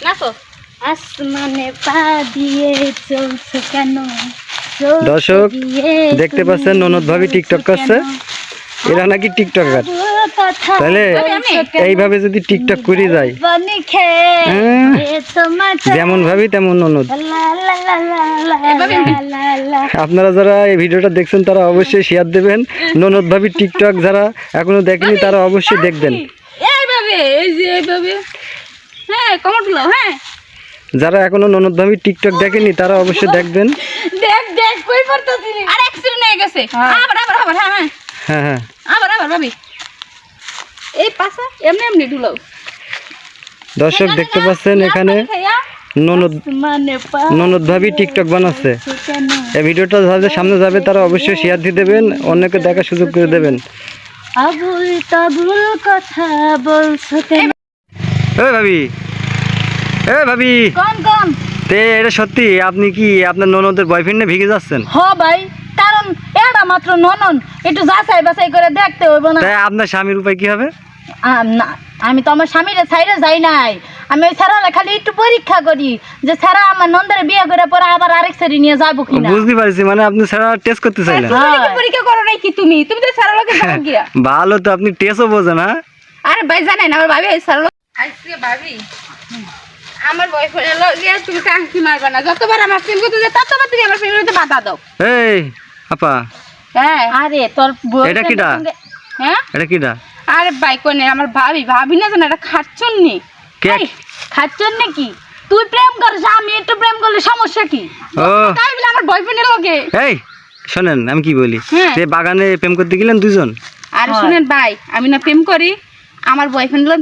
নাচো আসমানে পা দিয়ে চলছে কেন? দর্শক দেখতে পাচ্ছেন ননদ ভাবি টিকটক করছে। এরা নাকি টিকটকার। তাহলে এইভাবে যদি টিকটক করে যায়, যেমন ভাবি তেমন ননদ। আপনারা যারা এই ভিডিওটা দেখছেন তারা অবশ্যই শেয়ার দেবেন। ননদ ভাবি টিকটক যারা এখনো দেখেনি তারা অবশ্যই দেখবেন। এইভাবে এই যে এইভাবে হ্যাঁ কমেন্ট গুলো হ্যাঁ যারা এখনো ননদ ভাবি টিকটক দেখেনি তারা অবশ্যই দেখবেন। দেখ দেখ কই পড়তাছি আর অ্যাক্সিডেন্ট হয়ে গেছে। আবার আবার আবার হ্যাঁ হ্যাঁ হ্যাঁ হ্যাঁ আবার আবার ভাবি এই পাশা এমনি এমনি ঢুলাও। দর্শক দেখতে পাচ্ছেন এখানে ননদ ভাবি টিকটক বানাচ্ছে। এই ভিডিওটা যাদের সামনে যাবে তারা অবশ্যই শেয়ার দিয়ে দেবেন, অন্যকে দেখার সুযোগ করে দেবেন। আবুল তাবুল কথা বলছো কেন? এ ভাবি, এ ভাবি, কোন কোন তে এটা সত্যি আপনি কি আপনার ননদের বয়ফ্রেন্ডে ভিগে যাচ্ছেন? হ ভাই, কারণ এটা মাত্র ননন, একটু যাচাই বাছাই করে দেখতে হইব না? তাই আপনার স্বামীর উপায় কি হবে? না, আমি তো আমার স্বামীর সাইডে যাই নাই। আমি ওই ছাড়া খালি একটু পরীক্ষা করি যে ছাড়া আমার নন্দের বিয়ে করে পরে আবার আরেক সারি নিয়ে যাবো কিনা। বুঝতে পারছি, মানে আপনি ছাড়া টেস্ট করতে চাইলেন। পরীক্ষা করো নাই কি তুমি তুমি তো সারা লোকে যাও গিয়া। ভালো তো, আপনি টেস্টও বোঝেন। হ্যাঁ আরে ভাই জানেন আমার ভাবি সারা লোক আইছে ভাবি আমার বয়ফ্রেন্ড গিয়া তুমি টাঙ্কি মারবা না। যতবার আমার প্রেম করতে যায় ততবার তুমি আমার প্রেমে বাধা দাও। এই আপা, হ্যাঁ আরে তোর এটা কিডা? হ্যাঁ এটা কিডা? আরে ভাই কোনে আমার ভাবি ভাবি না জানা এটা খাচ্ছন্নি কে? খাচ্ছেন নাকি? তুই প্রেম করিস, আমি একটু প্রেম করলে সমস্যা কি? ও তাই বলে আমার বয়ফ্রেন্ডের লগে। এই শোনেন আমি কি বলি, হ্যাঁ। যে বাগানে প্রেম করতে গেলেন দুজন। আর শুনেন ভাই আমি না প্রেম করি, আমার বয়ফ্রেন্ড লোক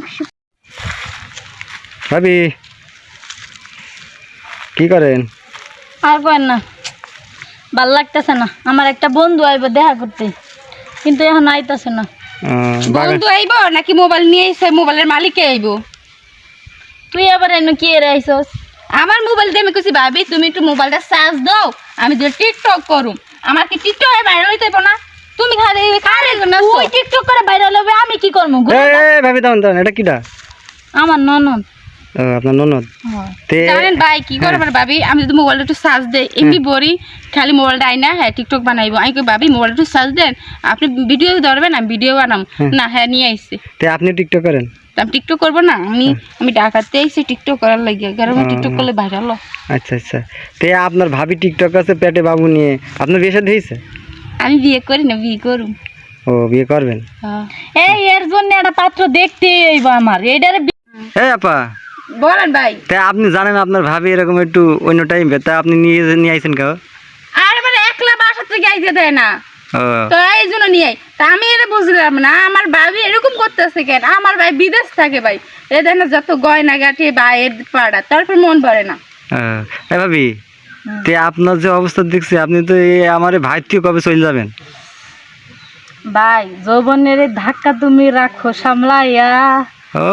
ভাবি কি করেন? আর কয়েন না, ভাল লাগতেছে না। আমার একটা বন্ধু আইব দেখা করতে, কিন্তু এখন আইতাছে না। বাগান বন্ধু আইবো নাকি মোবাইল নিয়ে এসে মোবাইলের মালিকে আইবো? তুই আবার এনে কি এর আইছস? আমার মোবাইল দিয়ে আমি কিছু ভাবি তুমি একটু মোবাইলটা চার্জ দাও, আমি যে টিকটক করুম। আমার কি টিকটক ভাইরাল হইতে না? তুমি খালি খালি না তুই টিকটক করে ভাইরাল হবে, আমি কি করব? এই ভাবি দাঁড়ান দাঁড়ান, এটা কিডা? আমার ননদ। ও আপনার ননদ। তে জানেন ভাই কি করে আমার ভাবি, আমি যদি মোবাইলটা একটু চার্জ দেই এমনি বড়ি খালি মোবাইলটা আই না হ্যাঁ টিকটক বানাইবো। আমি কই ভাবি মোবাইলটা একটু চার্জ দেন, আপনি ভিডিও ধরবেন আমি ভিডিও বানাম না। হ্যাঁ নিয়ে আইছে। তে আপনি টিকটক করেন? আমি টিকটক করবো না, আমি ঢাকাতে আইছি টিকটক করার লাগে। গরমে টিকটক করলে ভাইরাল হয়। আচ্ছা আচ্ছা, তে আপনার ভাবি টিকটক আছে পেটে বাবু নিয়ে, আপনার বিয়ে শাদী হয়েছে? আমি বিয়ে করি না, বিয়ে করুম। ও বিয়ে করবেন? এই এর জন্য একটা পাত্র দেখতে হইব আমার। এইটারে এই আপা বলেন ভাই। তাই আপনি জানেন আপনার ভাবি এরকম একটু অন্য টাইম তা আপনি নিয়ে আইছেন কেউ? আর মানে একলা বাসা থেকে আইতে দেয় না, ও তো এই জন্য নিয়ে আই। তা আমি এটা বুঝলাম না আমার ভাবি এরকম করতেছে কেন। আমার ভাই বিদেশ থাকে ভাই, এ দেয় না যত গয়না গাঠি ভাইয়ের পাড়া, তারপর মন ভরে না। এই ভাবি তে আপনার যে অবস্থা দেখছি আপনি তো আমার ভাই থেকে কবে চলে যাবেন? ভাই যৌবনের ধাক্কা তুমি রাখো সামলাইয়া। ও